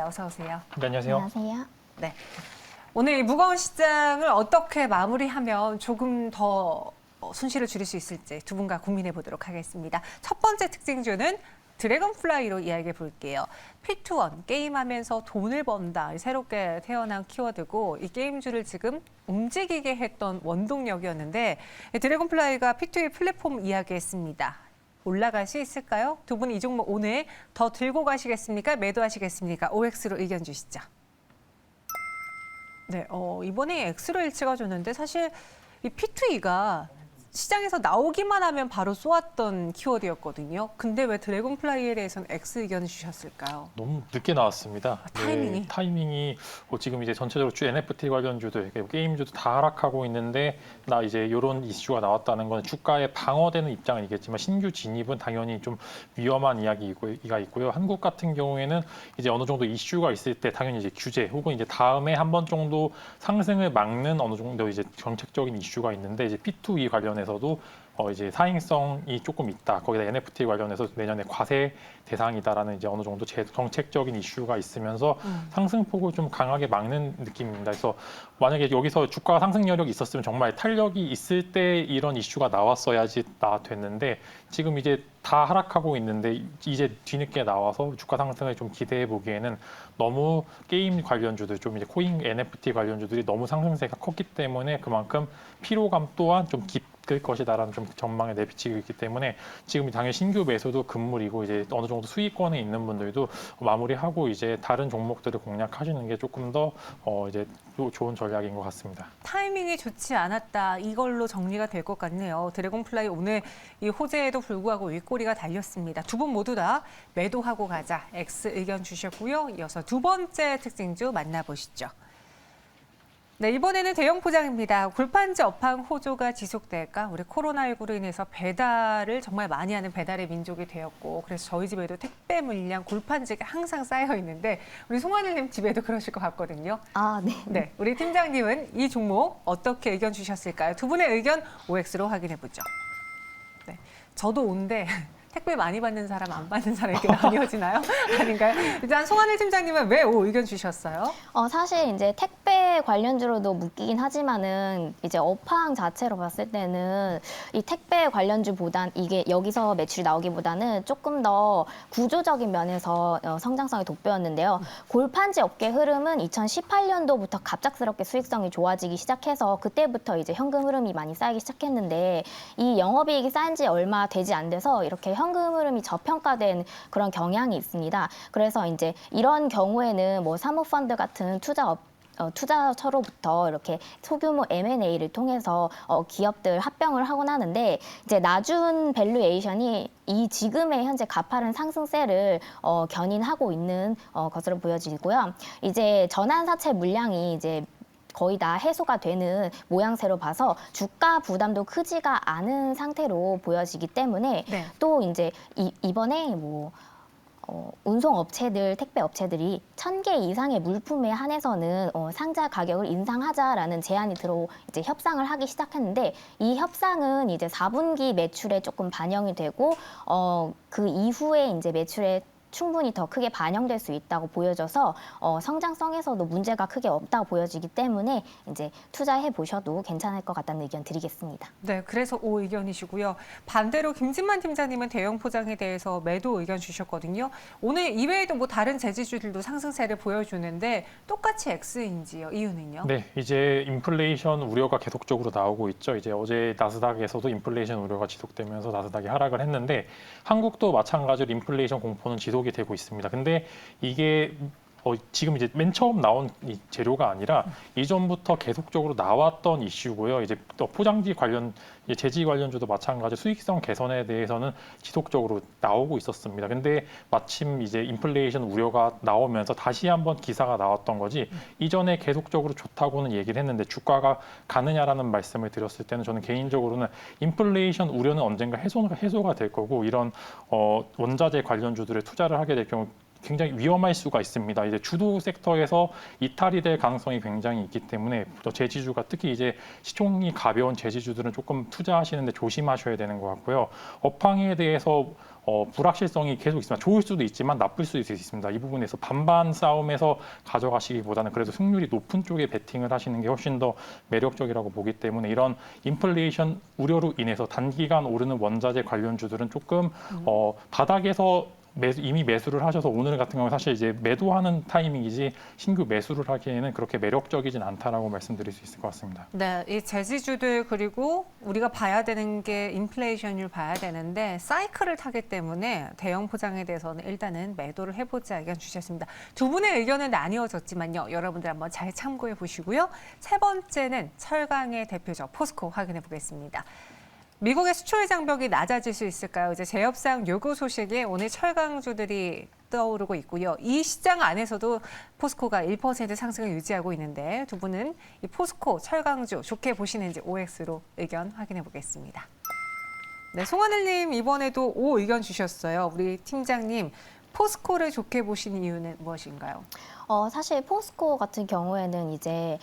팀장입니다. 어서 오세요. 네, 안녕하세요. 안녕하세요. 네. 오늘 이 무거운 시장을 어떻게 마무리하면 조금 더 손실을 줄일 수 있을지 두 분과 고민해 보도록 하겠습니다. 첫 번째 특징주는 드래곤플라이로 이야기해 볼게요. P2원, 게임하면서 돈을 번다. 새롭게 태어난 키워드고 이 게임주를 지금 움직이게 했던 원동력이었는데 드래곤플라이가 P2의 플랫폼 이야기했습니다. 올라갈 수 있을까요? 두 분 이 종목 오늘 더 들고 가시겠습니까? 매도하시겠습니까? OX로 의견 주시죠. 네, 이번에 X로 일치가 줬는데 사실 이 P2E가 시장에서 나오기만 하면 바로 쏘았던 키워드였거든요. 근데 왜 드래곤플라이에 대해서는 X 의견을 주셨을까요? 너무 늦게 나왔습니다. 타이밍이? 네, 타이밍이 지금 이제 전체적으로 NFT 관련주도 게임주도 다 하락하고 있는데 나 이제 이런 이슈가 나왔다는 건 주가에 방어되는 입장은 있겠지만 신규 진입은 당연히 좀 위험한 이야기가 있고요. 한국 같은 경우에는 이제 어느 정도 이슈가 있을 때 당연히 이제 규제 혹은 이제 다음에 한 번 정도 상승을 막는 어느 정도 이제 정책적인 이슈가 있는데 이제 P2E 관련해서도 이제 사행성이 조금 있다. 거기다 NFT 관련해서 내년에 과세 대상이다라는 이제 어느 정도 정책적인 이슈가 있으면서 상승폭을 좀 강하게 막는 느낌입니다. 그래서 만약에 여기서 주가가 상승 여력이 있었으면 정말 탄력이 있을 때 이런 이슈가 나왔어야지 됐는데 지금 이제 다 하락하고 있는데 이제 뒤늦게 나와서 주가 상승을 좀 기대해 보기에는 너무 게임 관련주들 좀 이제 코인 NFT 관련주들이 너무 상승세가 컸기 때문에 그만큼 피로감 또한 좀 깊을 것이다라는 좀 전망에 내비치고 있기 때문에 지금 당연히 신규 매수도 금물이고 이제 어느 정도 수익권에 있는 분들도 마무리하고 이제 다른 종목들을 공략하시는 게 조금 더 이제 좋은 전략인 것 같습니다. 타이밍이 좋지 않았다. 이걸로 정리가 될 것 같네요. 드래곤플라이 오늘 이 호재에도 불구하고 윗꼬리가 달렸습니다. 두 분 모두 다 매도하고 가자. X 의견 주셨고요. 이어서 두 번째 특징주 만나보시죠. 네, 이번에는 대형 포장입니다. 굴판지 업황 호조가 지속될까? 우리 코로나19로 인해서 배달을 정말 많이 하는 배달의 민족이 되었고 그래서 저희 집에도 택배 물량 굴판지가 항상 쌓여 있는데 우리 송하늘님 집에도 그러실 것 같거든요. 아, 네. 네, 우리 팀장님은 이 종목 어떻게 의견 주셨을까요? 두 분의 의견 OX로 확인해 보죠. 네, 저도 온데 택배 많이 받는 사람, 안 받는 사람 이렇게 나뉘어지나요? 아닌가요? 일단 송하늘 팀장님은 왜 O 의견 주셨어요? 사실 이제 택배 관련주로도 묶이긴 하지만은 이제 업황 자체로 봤을 때는 이 택배 관련주보단 이게 여기서 매출이 나오기보다는 조금 더 구조적인 면에서 성장성이 돋보였는데요. 골판지 업계 흐름은 2018년도부터 갑작스럽게 수익성이 좋아지기 시작해서 그때부터 이제 현금 흐름이 많이 쌓이기 시작했는데 이 영업이익이 쌓인 지 얼마 되지 안 돼서 이렇게 현금 흐름이 저평가된 그런 경향이 있습니다. 그래서 이제 이런 경우에는 뭐 사모펀드 같은 투자처로부터 이렇게 소규모 M&A를 통해서 기업들 합병을 하곤 하는데 이제 낮은 밸류에이션이 이 지금의 현재 가파른 상승세를 견인하고 있는 것으로 보여지고요. 이제 전환사채 물량이 이제 거의 다 해소가 되는 모양새로 봐서 주가 부담도 크지가 않은 상태로 보여지기 때문에 네. 또 이제 이번에 뭐 운송 업체들, 택배 업체들이 1,000개 이상의 물품에 한해서는 상자 가격을 인상하자라는 제안이 들어 이제 협상을 하기 시작했는데 이 협상은 이제 4분기 매출에 조금 반영이 되고 그 이후에 이제 매출에 충분히 더 크게 반영될 수 있다고 보여져서 성장성에서도 문제가 크게 없다고 보여지기 때문에 이제 투자해 보셔도 괜찮을 것 같다는 의견 드리겠습니다. 네, 그래서 O 의견이시고요. 반대로 김진만 팀장님은 대형 포장에 대해서 매도 의견 주셨거든요. 오늘 이외에도 뭐 다른 재지주들도 상승세를 보여주는데 똑같이 X인지요? 이유는요? 네, 이제 인플레이션 우려가 계속적으로 나오고 있죠. 이제 어제 나스닥에서도 인플레이션 우려가 지속되면서 나스닥이 하락을 했는데 한국도 마찬가지로 인플레이션 공포는 지속이 되고 있습니다. 근데 이게 지금 이제 맨 처음 나온 이 재료가 아니라 이전부터 계속적으로 나왔던 이슈고요. 이제 또 포장지 관련, 재지 관련주도 마찬가지 수익성 개선에 대해서는 지속적으로 나오고 있었습니다. 근데 마침 이제 인플레이션 우려가 나오면서 다시 한번 기사가 나왔던 거지 이전에 계속적으로 좋다고는 얘기를 했는데 주가가 가느냐라는 말씀을 드렸을 때는 저는 개인적으로는 인플레이션 우려는 언젠가 해소가 될 거고 이런 원자재 관련주들에 투자를 하게 될 경우 굉장히 위험할 수가 있습니다. 이제 주도 섹터에서 이탈이 될 가능성이 굉장히 있기 때문에 또 제지주가 특히 이제 시총이 가벼운 제지주들은 조금 투자하시는데 조심하셔야 되는 것 같고요. 업황에 대해서 불확실성이 계속 있습니다. 좋을 수도 있지만 나쁠 수도 있습니다. 이 부분에서 반반 싸움에서 가져가시기보다는 그래도 승률이 높은 쪽에 베팅을 하시는 게 훨씬 더 매력적이라고 보기 때문에 이런 인플레이션 우려로 인해서 단기간 오르는 원자재 관련주들은 조금 바닥에서 이미 매수를 하셔서 오늘 같은 경우 사실 이제 매도하는 타이밍이지 신규 매수를 하기에는 그렇게 매력적이진 않다라고 말씀드릴 수 있을 것 같습니다. 네, 이 제지주들 그리고 우리가 봐야 되는 게 인플레이션율 봐야 되는데 사이클을 타기 때문에 대형 포장에 대해서는 일단은 매도를 해보자 의견 주셨습니다. 두 분의 의견은 나뉘어졌지만요. 여러분들 한번 잘 참고해 보시고요. 세 번째는 철강의 대표적 포스코 확인해 보겠습니다. 미국의 수출 장벽이 낮아질 수 있을까요? 이제 재협상 요구 소식에 오늘 철강주들이 떠오르고 있고요. 이 시장 안에서도 포스코가 1% 상승을 유지하고 있는데 두 분은 이 포스코 철강주 좋게 보시는지 OX로 의견 확인해 보겠습니다. 네, 송하늘님 이번에도 O 의견 주셨어요. 우리 팀장님 포스코를 좋게 보시는 이유는 무엇인가요? 사실 포스코 같은 경우에는 이제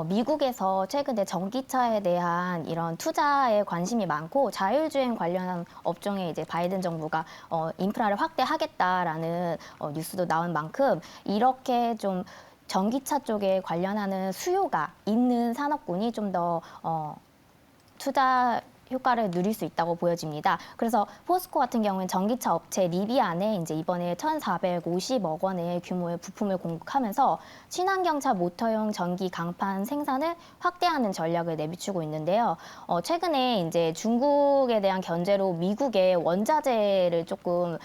미국에서 최근에 전기차에 대한 이런 투자에 관심이 많고 자율주행 관련한 업종에 이제 바이든 정부가 인프라를 확대하겠다라는 뉴스도 나온 만큼 이렇게 좀 전기차 쪽에 관련하는 수요가 있는 산업군이 좀 더 투자 효과를 누릴 수 있다고 보여집니다. 그래서 포스코 같은 경우는 전기차 업체 리비안에 이제 이번에 1,450억 원의 규모의 부품을 공급하면서 친환경차 모터용 전기 강판 생산을 확대하는 전략을 내비추고 있는데요. 최근에 이제 중국에 대한 견제로 미국의 원자재를 조금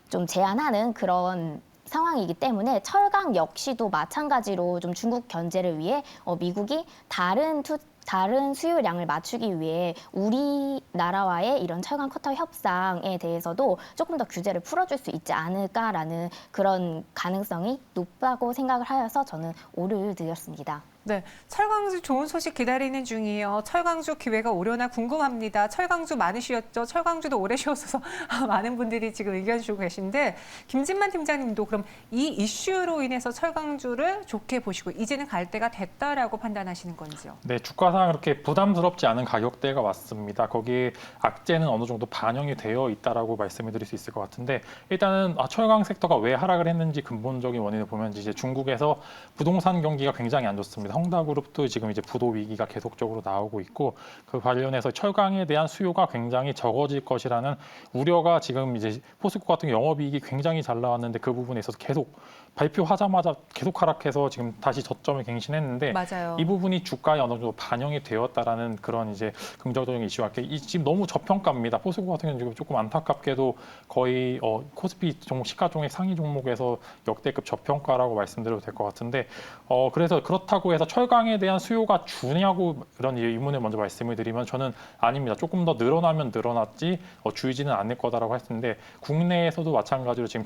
좀 제한하는 그런 상황이기 때문에 철강 역시도 마찬가지로 좀 중국 견제를 위해 미국이 다른 수요량을 맞추기 위해 우리나라와의 이런 철강 커터 협상에 대해서도 조금 더 규제를 풀어줄 수 있지 않을까라는 그런 가능성이 높다고 생각을 하여서 저는 O를 드렸습니다. 네, 철강주 좋은 소식 기다리는 중이에요. 철강주 기회가 오려나 궁금합니다. 철강주 많이 쉬었죠. 철강주도 오래 쉬었어서 많은 분들이 지금 의견 주고 계신데 김진만 팀장님도 그럼 이 이슈로 인해서 철강주를 좋게 보시고 이제는 갈 때가 됐다라고 판단하시는 건지요? 네, 주가상 그렇게 부담스럽지 않은 가격대가 왔습니다. 거기에 악재는 어느 정도 반영이 되어 있다라고 말씀을 드릴 수 있을 것 같은데 일단은 철강 섹터가 왜 하락을 했는지 근본적인 원인을 보면 이제 중국에서 부동산 경기가 굉장히 안 좋습니다. 헝다그룹도 지금 이제 부도 위기가 계속적으로 나오고 있고 그 관련해서 철강에 대한 수요가 굉장히 적어질 것이라는 우려가 지금 이제 포스코 같은 영업이익이 굉장히 잘 나왔는데 그 부분에 있어서 계속 발표하자마자 계속 하락해서 지금 다시 저점을 갱신했는데 맞아요. 이 부분이 주가에 어느 정도 반영이 되었다라는 그런 이제 긍정적인 이슈와 함께 지금 너무 저평가입니다. 포스코 같은 경우는 지금 조금 안타깝게도 거의 코스피 종목 시가총액 상위 종목에서 역대급 저평가라고 말씀드려도 될 것 같은데 그래서 그렇다고 해서 철강에 대한 수요가 주냐고 그런 의문을 먼저 말씀을 드리면 저는 아닙니다. 조금 더 늘어나면 늘어났지 줄지는 않을 거다라고 했는데 국내에서도 마찬가지로 지금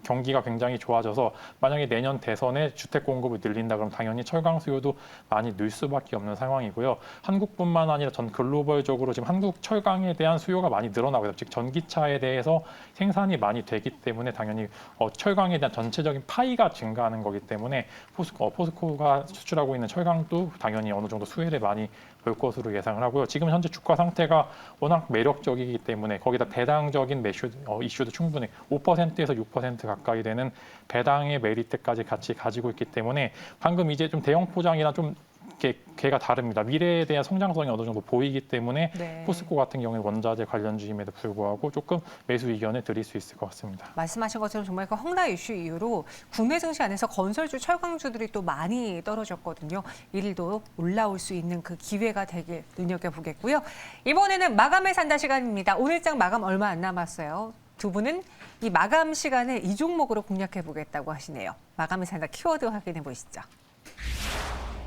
경기가 굉장히 좋아져서 만약에 내년 대선에 주택 공급을 늘린다 그러면 당연히 철강 수요도 많이 늘 수밖에 없는 상황이고요. 한국뿐만 아니라 전 글로벌적으로 지금 한국 철강에 대한 수요가 많이 늘어나고 있어요. 즉 전기차에 대해서 생산이 많이 되기 때문에 당연히 철강에 대한 전체적인 파이가 증가하는 거기 때문에 포스코가 수출하고 있는 철강도 당연히 어느 정도 수혜를 많이 볼 것으로 예상을 하고요. 지금 현재 주가 상태가 워낙 매력적이기 때문에 거기다 배당적인 이슈도 충분히 5%에서 6% 가까이 되는 배당의 메리트까지 같이 가지고 있기 때문에 방금 이제 좀 대형 포장이랑 좀 걔가 다릅니다. 미래에 대한 성장성이 어느 정도 보이기 때문에 네. 포스코 같은 경우에 원자재 관련주임에도 불구하고 조금 매수 의견을 드릴 수 있을 것 같습니다. 말씀하신 것처럼 정말 그 헝다 이슈 이후로 국내 증시 안에서 건설주, 철강주들이 또 많이 떨어졌거든요. 이일도 올라올 수 있는 그 기회가 되길 눈여겨보겠고요. 이번에는 마감에 산다 시간입니다. 오늘장 마감 얼마 안 남았어요. 두 분은 이 마감 시간을 이 종목으로 공략해보겠다고 하시네요. 마감에 산다 키워드 확인해 보시죠.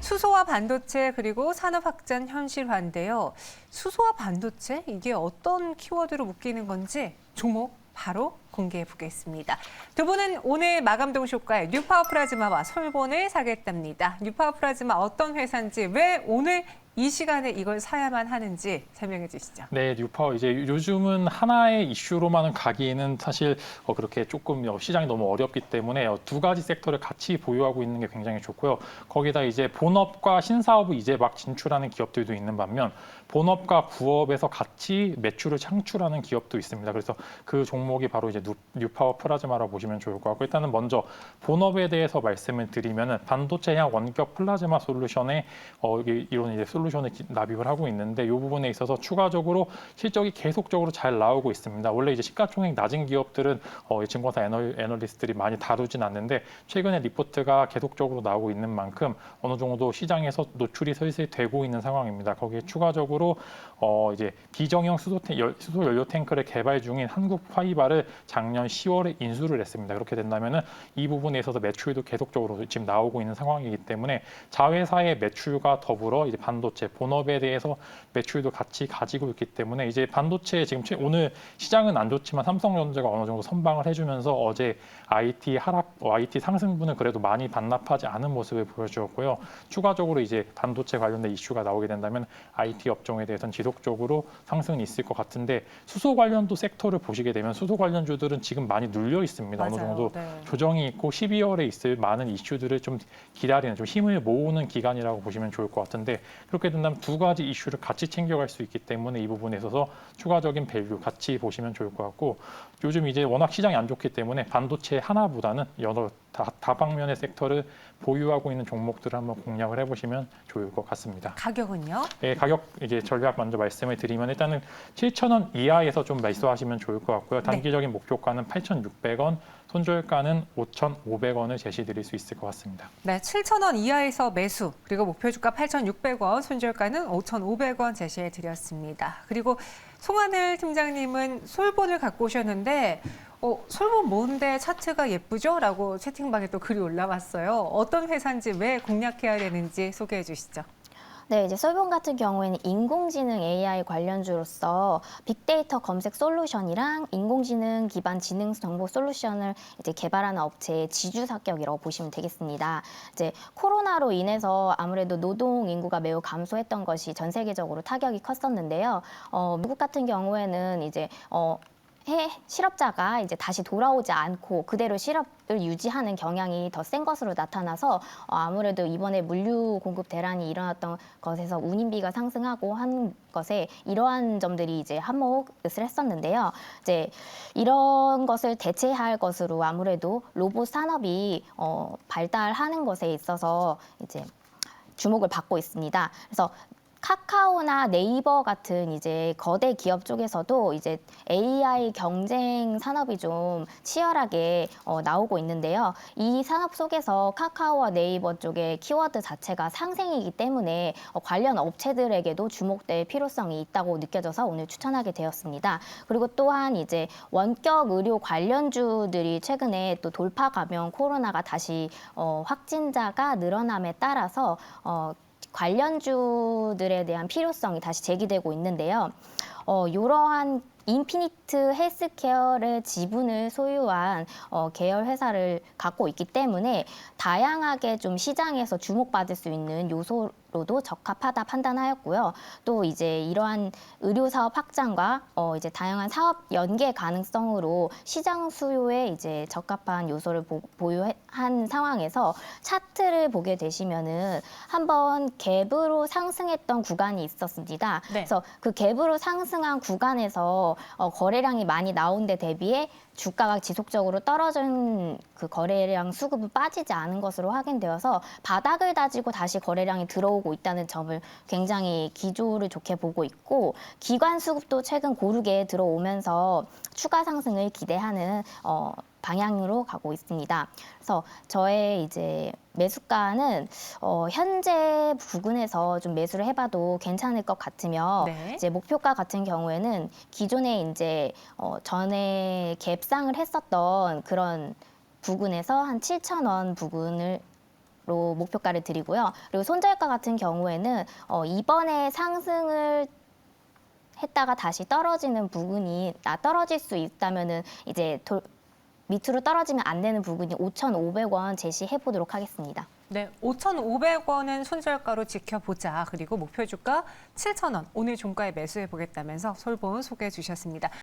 수소와 반도체 그리고 산업 확장 현실화인데요. 수소와 반도체 이게 어떤 키워드로 묶이는 건지 종목 바로 공개해 보겠습니다. 두 분은 오늘 마감동 쇼가에 뉴파워 플라즈마와 솔본을 사겠답니다. 뉴파워 플라즈마 어떤 회사인지, 왜 오늘 이 시간에 이걸 사야만 하는지 설명해 주시죠. 네, 뉴파워 이제 요즘은 하나의 이슈로만은 가기에는 사실 그렇게 조금 시장이 너무 어렵기 때문에 두 가지 섹터를 같이 보유하고 있는 게 굉장히 좋고요. 거기다 이제 본업과 신사업을 이제 막 진출하는 기업들도 있는 반면 본업과 부업에서 같이 매출을 창출하는 기업도 있습니다. 그래서 그 종목이 바로 이제 뉴파워 플라즈마라고 보시면 좋을 것 같고, 일단은 먼저 본업에 대해서 말씀을 드리면은 반도체형 원격 플라즈마 솔루션에 이런 이제 솔루션을 납입을 하고 있는데, 이 부분에 있어서 추가적으로 실적이 계속적으로 잘 나오고 있습니다. 원래 이제 시가총액 낮은 기업들은 증권사 애널리스트들이 많이 다루진 않는데, 최근에 리포트가 계속적으로 나오고 있는 만큼 어느 정도 시장에서 노출이 슬슬 되고 있는 상황입니다. 거기에 추가적으로 이제 비정형 수소 연료 탱크를 개발 중인 한국 화이바를 작년 10월에 인수를 했습니다. 그렇게 된다면은 이 부분에 있어서 매출도 계속적으로 지금 나오고 있는 상황이기 때문에 자회사의 매출과 더불어 이제 반도체 본업에 대해서 매출도 같이 가지고 있기 때문에, 이제 반도체 지금 오늘 시장은 안 좋지만 삼성전자가 어느 정도 선방을 해주면서 어제 IT 상승분은 그래도 많이 반납하지 않은 모습을 보여주었고요. 추가적으로 이제 반도체 관련된 이슈가 나오게 된다면 IT 업종에 대해서는 지속적으로 상승이 있을 것 같은데, 수소 관련도 섹터를 보시게 되면 수소 관련주들은 지금 많이 눌려 있습니다. 맞아요. 어느 정도 네. 조정이 있고 12월에 있을 많은 이슈들을 좀 기다리는, 좀 힘을 모으는 기간이라고 보시면 좋을 것 같은데, 그렇게 된다면 두 가지 이슈를 같이 챙겨갈 수 있기 때문에 이 부분에 있어서 추가적인 밸류 같이 보시면 좋을 것 같고, 요즘 이제 워낙 시장이 안 좋기 때문에 반도체 하나보다는 여러 다방면의 섹터를 보유하고 있는 종목들을 한번 공략을 해보시면 좋을 것 같습니다. 가격은요? 네, 가격 이제 전략 먼저 말씀을 드리면, 일단은 7,000원 이하에서 좀 매수하시면 좋을 것 같고요. 단기적인 목표가는 8,600원, 손절가는 5,500원을 제시드릴 수 있을 것 같습니다. 네, 7,000원 이하에서 매수, 그리고 목표 주가 8,600원, 손절가는 5,500원 제시해 드렸습니다. 그리고 송하늘 팀장님은 솔본을 갖고 오셨는데, 솔본 뭔데 차트가 예쁘죠? 라고 채팅방에 또 글이 올라왔어요. 어떤 회사인지, 왜 공략해야 되는지 소개해 주시죠. 네, 이제 솔본 같은 경우에는 인공지능 AI 관련주로서 빅데이터 검색 솔루션이랑 인공지능 기반 지능 정보 솔루션을 이제 개발하는 업체의 지주사격이라고 보시면 되겠습니다. 이제 코로나로 인해서 아무래도 노동 인구가 매우 감소했던 것이 전 세계적으로 타격이 컸었는데요. 미국 같은 경우에는 이제 실업자가 이제 다시 돌아오지 않고 그대로 실업을 유지하는 경향이 더 센 것으로 나타나서 아무래도 이번에 물류 공급 대란이 일어났던 것에서 운임비가 상승하고 한 것에 이러한 점들이 이제 한몫을 했었는데요. 이제 이런 것을 대체할 것으로 아무래도 로봇 산업이 발달하는 것에 있어서 이제 주목을 받고 있습니다. 그래서 카카오나 네이버 같은 이제 거대 기업 쪽에서도 이제 AI 경쟁 산업이 좀 치열하게 나오고 있는데요. 이 산업 속에서 카카오와 네이버 쪽의 키워드 자체가 상생이기 때문에 관련 업체들에게도 주목될 필요성이 있다고 느껴져서 오늘 추천하게 되었습니다. 그리고 또한 이제 원격 의료 관련주들이 최근에 또 돌파 감염 코로나가 다시 확진자가 늘어남에 따라서 관련주들에 대한 필요성이 다시 제기되고 있는데요. 이러한 인피니트 헬스케어의 지분을 소유한 계열 회사를 갖고 있기 때문에 다양하게 좀 시장에서 주목받을 수 있는 요소로도 적합하다 판단하였고요. 또 이제 이러한 의료 사업 확장과 이제 다양한 사업 연계 가능성으로 시장 수요에 이제 적합한 요소를 보유한 상황에서 차트를 보게 되시면은 한번 갭으로 상승했던 구간이 있었습니다. 네. 그래서 그 갭으로 상승한 구간에서 거래량이 많이 나온 데 대비해 주가가 지속적으로 떨어진 그 거래량 수급은 빠지지 않은 것으로 확인되어서 바닥을 다지고 다시 거래량이 들어오고 있다는 점을 굉장히 기조를 좋게 보고 있고, 기관 수급도 최근 고르게 들어오면서 추가 상승을 기대하는 방향으로 가고 있습니다. 그래서 저의 이제 매수가는 현재 부근에서 좀 매수를 해봐도 괜찮을 것 같으며, 네. 이제 목표가 같은 경우에는 기존에 이제 전에 갭상을 했었던 그런 부근에서 한 7,000원 부근을 로 목표가를 드리고요. 그리고 손절가 같은 경우에는 이번에 상승을 했다가 다시 떨어지는 부분이 떨어질 수 있다면은 이제 밑으로 떨어지면 안 되는 부분이 5,500원 제시해 보도록 하겠습니다. 네, 5,500원은 손절가로 지켜보자. 그리고 목표 주가 7,000원, 오늘 종가에 매수해 보겠다면서 솔본 소개해 주셨습니다.